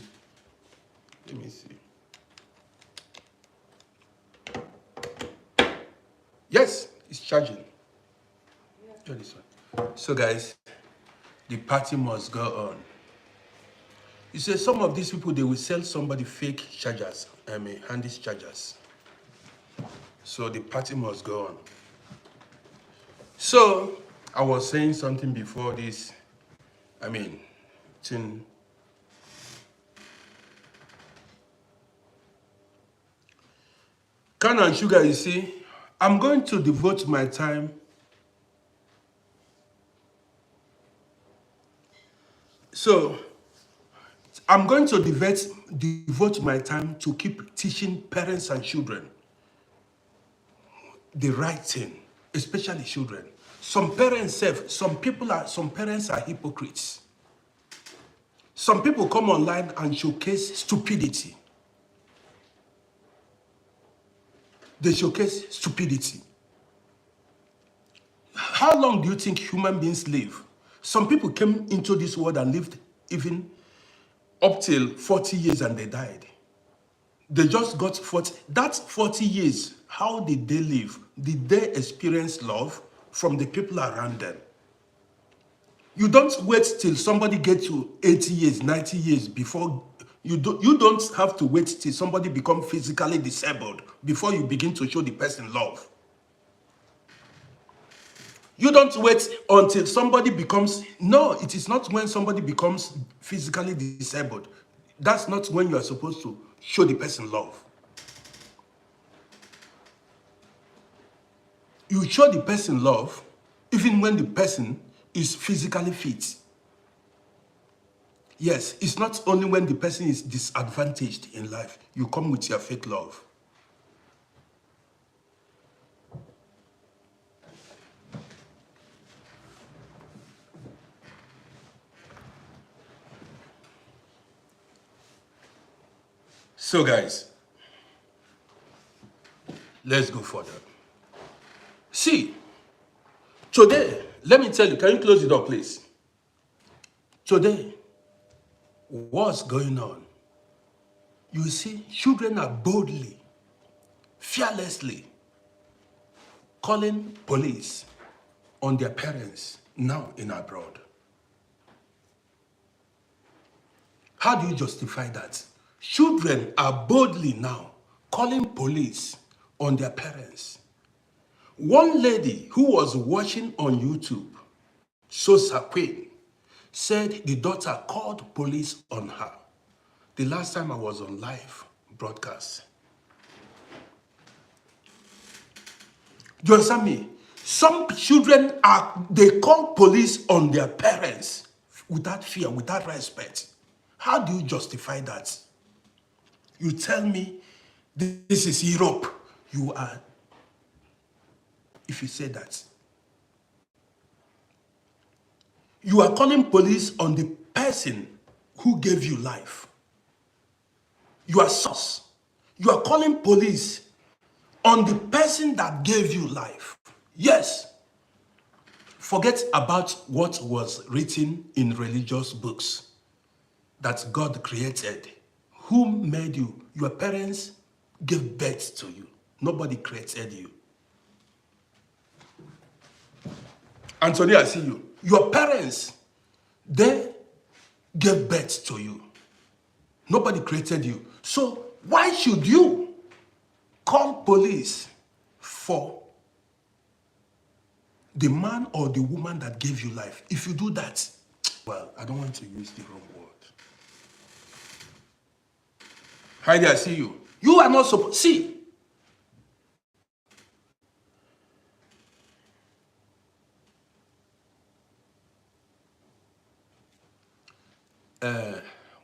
Let me see. Yes, it's charging. Try this one. So guys, the party must go on. You say some of these people, they will sell somebody fake chargers, handy chargers. So the party must go on. So I was saying something before this, thing. Can and sugar, you see, I'm going to devote my time. So I'm going to devote my time to keep teaching parents and children the right thing, especially children. Some parents some parents are hypocrites. Some people come online and showcase stupidity. They showcase stupidity. How long do you think human beings live? Some people came into this world and lived even up till 40 years and they died. They just got 40. That 40 years, how did they live? Did they experience love from the people around them? You don't wait till somebody gets to 80 years, 90 years before. You don't have to wait till somebody becomes physically disabled before you begin to show the person love. You don't wait until somebody becomes, no, it is not when somebody becomes physically disabled. That's not when you are supposed to show the person love. You show the person love even when the person is physically fit. Yes, it's not only when the person is disadvantaged in life, you come with your fake love. So guys, let's go further. See, today, let me tell you, can you close the door, please? Today, what's going on? You see, children are boldly, fearlessly calling police on their parents now in abroad. How do you justify that? Children are boldly now calling police on their parents. One lady who was watching on YouTube, Sosa Queen, said the daughter called police on her. The last time I was on live broadcast. Do you understand me? Some children they call police on their parents without fear, without respect. How do you justify that? You tell me this is Europe. You are, if you say that. You are calling police on the person who gave you life. You are sus. You are calling police on the person that gave you life. Yes. Forget about what was written in religious books that God created. Who made you? Your parents gave birth to you. Nobody created you. Anthony, I see you. Your parents, they gave birth to you. Nobody created you. So why should you call police for the man or the woman that gave you life? If you do that, well, I don't want to use the wrong word. Heidi, I see you. You are not supposed, see.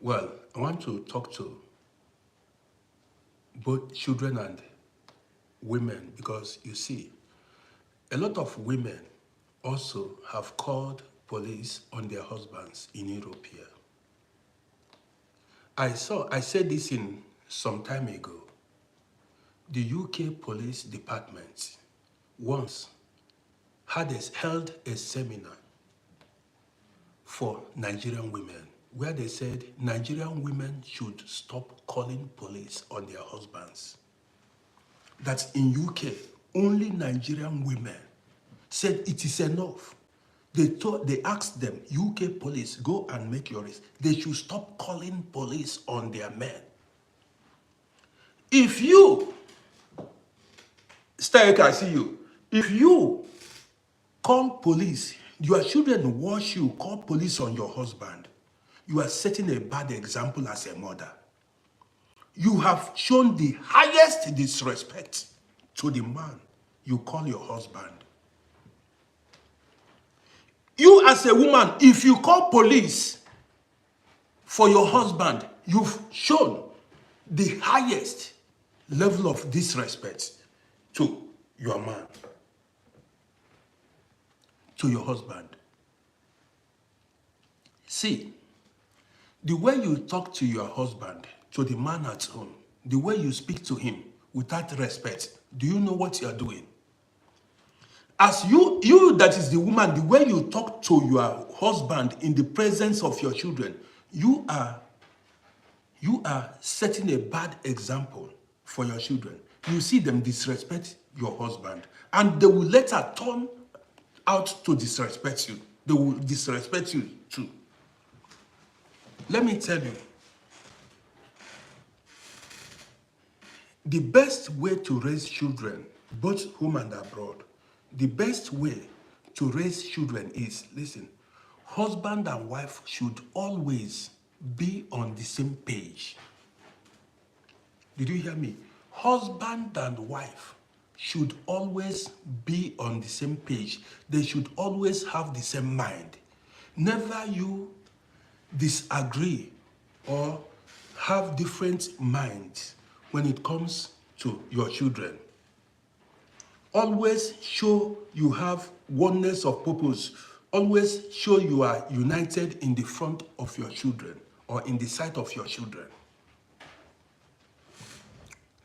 Well, I want to talk to both children and women because you see, a lot of women also have called police on their husbands in Europe here. I said this in some time ago. The UK Police Department once held a seminar for Nigerian women where they said Nigerian women should stop calling police on their husbands. That in UK, only Nigerian women said it is enough. They asked them, UK police, go and make your arrest. They should stop calling police on their men. If you, Stay, I see you. If you call police, your children watch you call police on your husband, you are setting a bad example as a mother. You have shown the highest disrespect to the man you call your husband. You as a woman, if you call police for your husband, you've shown the highest level of disrespect to your man, to your husband. See, the way you talk to your husband, to the man at home, the way you speak to him without respect, do you know what you are doing? As you that is the woman, the way you talk to your husband in the presence of your children, you are setting a bad example for your children. You see them disrespect your husband, and they will later turn out to disrespect you. They will disrespect you too. Let me tell you, the best way to raise children, both home and abroad, the best way to raise children is, listen, husband and wife should always be on the same page. Did you hear me? Husband and wife should always be on the same page. They should always have the same mind. Never you disagree or have different minds when it comes to your children. Always show you have oneness of purpose. Always show you are united in the front of your children or in the sight of your children.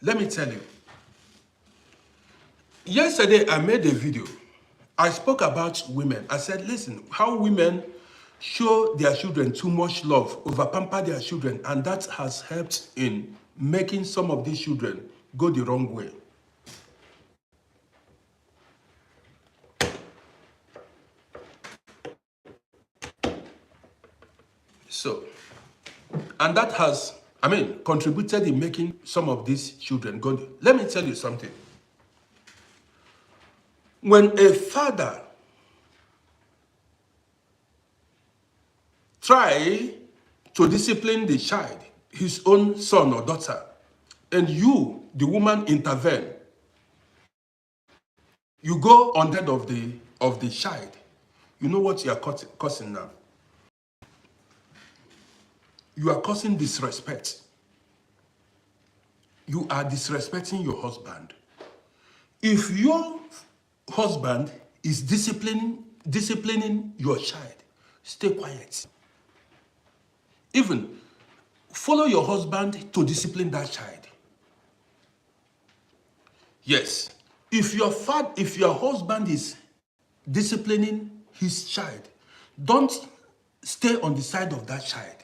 Let me tell you, yesterday I made a video. I spoke about women. I said, listen, how women show their children too much love, over-pamper their children, and that has helped in making some of these children go the wrong way. So, and that has, contributed in making some of these children go. Let me tell you something. When a father try to discipline the child, his own son or daughter, and you, the woman, intervene, you go on head of the child, you know what you are causing now? You are causing disrespect. You are disrespecting your husband. If your husband is disciplining your child, stay quiet. Even follow your husband to discipline that child. Yes, if your husband is disciplining his child, don't stay on the side of that child.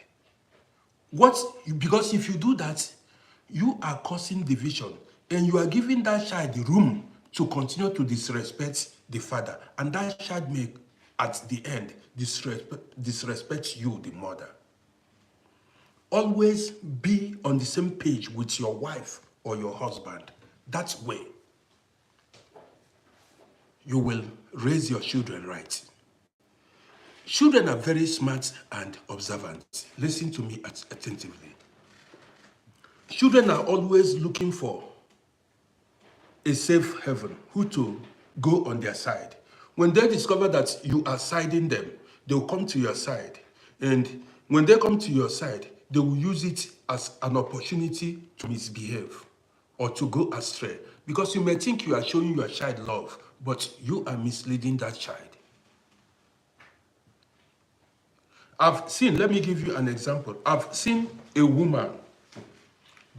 Because if you do that, you are causing division and you are giving that child the room to continue to disrespect the father, and that child may, at the end, disrespect you, the mother. Always be on the same page with your wife or your husband. That way, you will raise your children right. Children are very smart and observant. Listen to me attentively. Children are always looking for a safe haven, who to go on their side. When they discover that you are siding them, they will come to your side. And when they come to your side, they will use it as an opportunity to misbehave or to go astray. Because you may think you are showing your child love, but you are misleading that child. Let me give you an example. I've seen a woman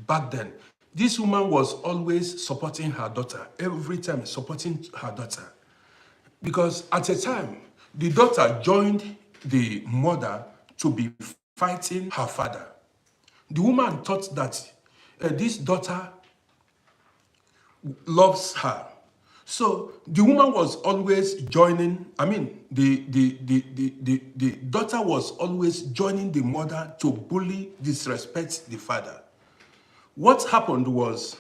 back then. This woman was always supporting her daughter, every time supporting her daughter. Because at a time, the daughter joined the mother to be fighting her father. The woman thought that this daughter loves her. So the woman was always joining, I mean, the daughter was always joining the mother to bully, disrespect the father. What happened was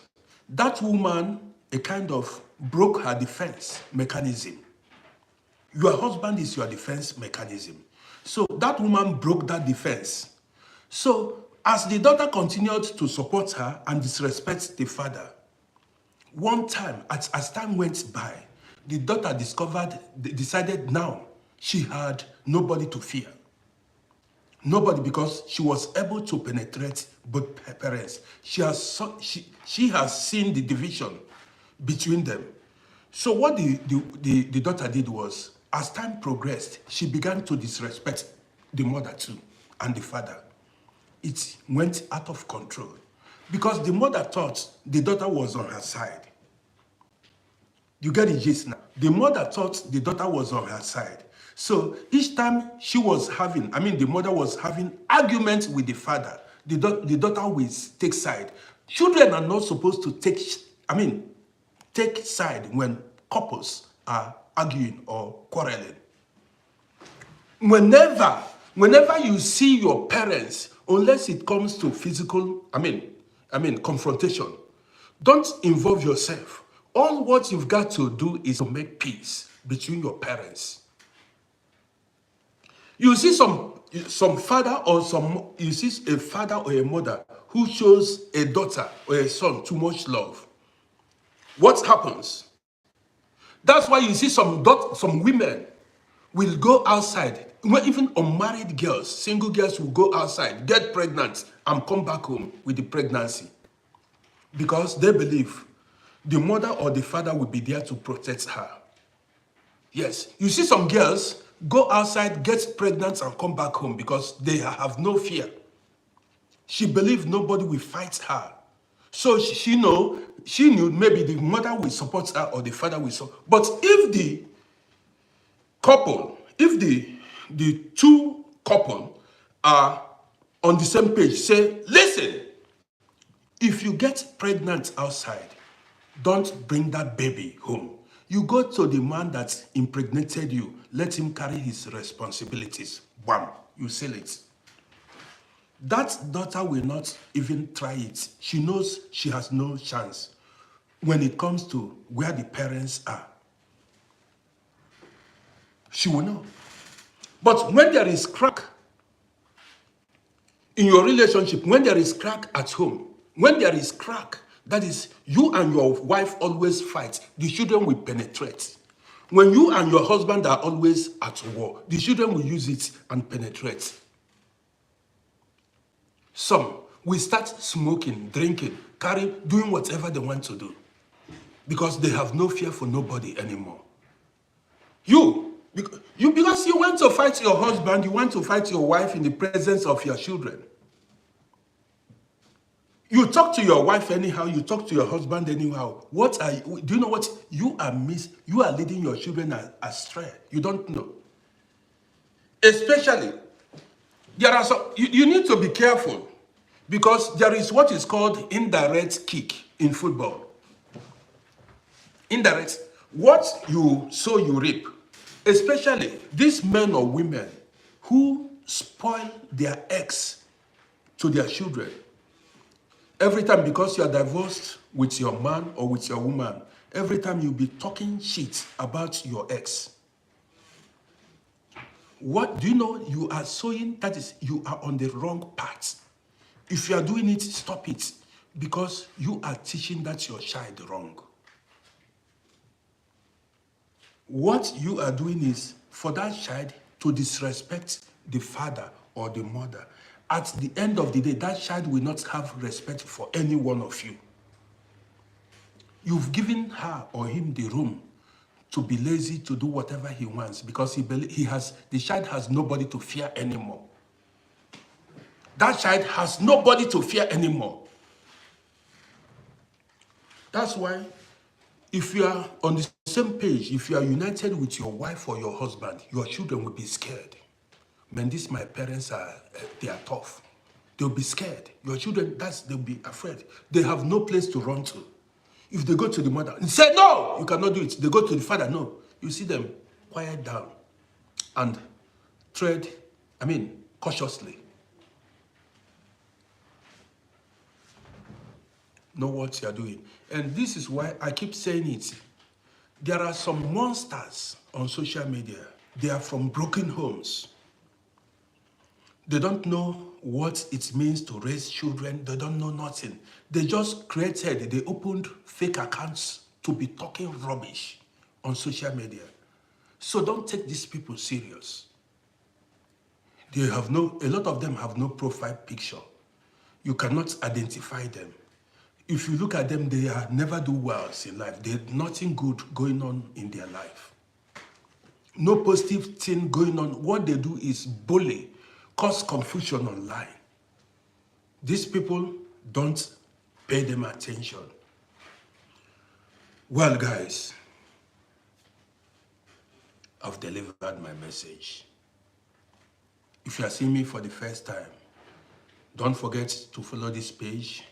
that woman, a kind of broke her defense mechanism. Your husband is your defense mechanism. So that woman broke that defense. So as the daughter continued to support her and disrespect the father, one time, as time went by, the daughter decided now she had nobody to fear. Nobody, because she was able to penetrate both parents. She has seen the division between them. So what the daughter did was, as time progressed, she began to disrespect the mother too and the father. It went out of control because the mother thought the daughter was on her side. You get the gist now. The mother thought the daughter was on her side. So each time she was having, I mean, the mother was having arguments with the father, the daughter will take side. Children are not supposed to take side when couples are arguing or quarreling. Whenever you see your parents, unless it comes to physical, confrontation, don't involve yourself. All what you've got to do is to make peace between your parents. You see some father or you see a father or a mother who shows a daughter or a son too much love. What happens? That's why you see some women will go outside. Even unmarried girls, single girls will go outside, get pregnant, and come back home with the pregnancy. Because they believe the mother or the father will be there to protect her. Yes, you see some girls go outside, get pregnant, and come back home because they have no fear. She believed nobody will fight her. So she knew maybe the mother will support her or the father will support. But if the couple, if the two couple are on the same page, say, listen, if you get pregnant outside, don't bring that baby home. You go to the man that impregnated you, let him carry his responsibilities. Bam, you seal it. That daughter will not even try it. She knows she has no chance when it comes to where the parents are. She will know. But when there is crack in your relationship, when there is crack at home, when there is crack, that is, you and your wife always fight, the children will penetrate. When you and your husband are always at war, the children will use it and penetrate. Some will start smoking, drinking, doing whatever they want to do because they have no fear for nobody anymore. Because you want to fight your husband, you want to fight your wife in the presence of your children. You talk to your wife anyhow, you talk to your husband anyhow. Do you know what? You are leading your children astray. You don't know. Especially, you need to be careful because there is what is called indirect kick in football. Indirect, what you sow, you reap. Especially these men or women who spoil their ex to their children. Every time, because you are divorced with your man or with your woman, every time you'll be talking shit about your ex. What do you know? You are sowing, that is, you are on the wrong path. If you are doing it, stop it. Because you are teaching that your child wrong. What you are doing is for that child to disrespect the father or the mother. At the end of the day, that child will not have respect for any one of you. You've given her or him the room to be lazy, to do whatever he wants, because the child has nobody to fear anymore. That child has nobody to fear anymore. That's why, if you are on the same page, if you are united with your wife or your husband, your children will be scared. Man, my parents they are tough. They'll be scared. Your children, they'll be afraid. They have no place to run to. If they go to the mother, and say, no, you cannot do it. They go to the father, no. You see them quiet down and tread, cautiously. Know what you are doing. And this is why I keep saying it. There are some monsters on social media. They are from broken homes. They don't know what it means to raise children. They don't know nothing. They just created, they opened fake accounts to be talking rubbish on social media. So don't take these people serious. A lot of them have no profile picture. You cannot identify them. If you look at them, they never do well in life. There's nothing good going on in their life. No positive thing going on. What they do is bully, cause confusion online. These people don't pay them attention. Well, guys, I've delivered my message. If you are seeing me for the first time, don't forget to follow this page.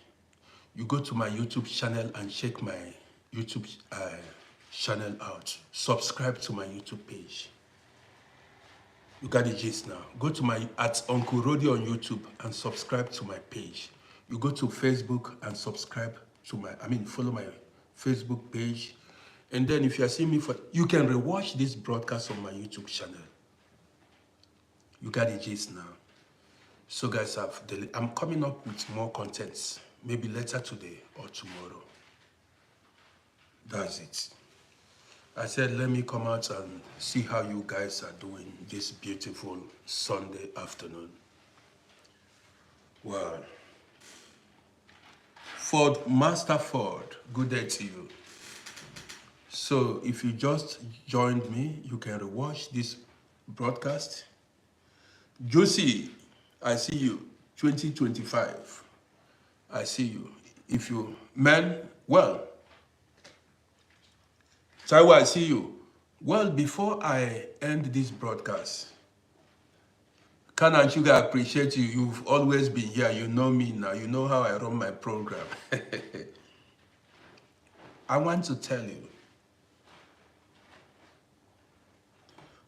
You go to my YouTube channel and check my YouTube channel out. Subscribe to my YouTube page. You got the gist now. Go to at Uncle RODDY on YouTube and subscribe to my page. You go to Facebook and subscribe to follow my Facebook page. And then if you are seeing me you can rewatch this broadcast on my YouTube channel. You got the gist now. So guys, I'm coming up with more contents, maybe later today or tomorrow. That's it. I said, let me come out and see how you guys are doing this beautiful Sunday afternoon. Well, Master Ford, good day to you. So if you just joined me, you can rewatch this broadcast. Josie, I see you. 2025, I see you. Well, Taiwo, I see you. Well, before I end this broadcast, Can and Sugar, I appreciate you. You've always been here. You know me now. You know how I run my program. I want to tell you.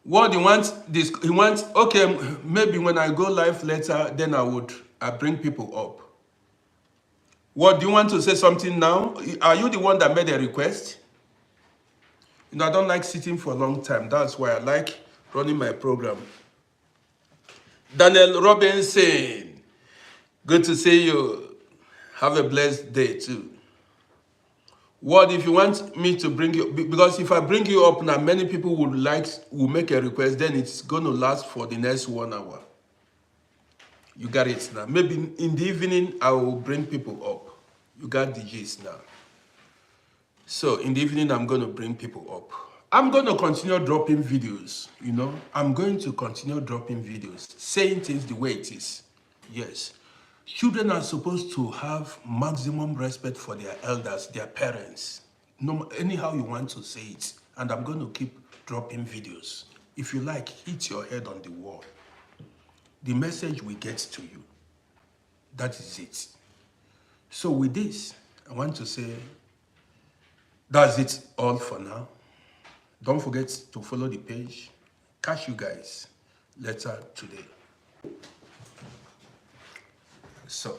What he wants, okay, maybe when I go live later, then I bring people up. What, do you want to say something now? Are you the one that made a request? I don't like sitting for a long time. That's why I like running my program. Daniel Robinson, good to see you. Have a blessed day too. What if you want me to bring you, because if I bring you up now, many people will make a request, then it's going to last for the next 1 hour. You got it now. Maybe in the evening, I will bring people up. You got the gist now. So in the evening, I'm going to bring people up. I'm going to continue dropping videos, I'm going to continue dropping videos, saying things the way it is. Yes. Children are supposed to have maximum respect for their elders, their parents. No, anyhow you want to say it. And I'm going to keep dropping videos. If you like, hit your head on the wall. The message will get to you. That is it. So with this, I want to say, that's it all for now. Don't forget to follow the page. Catch you guys later today. So.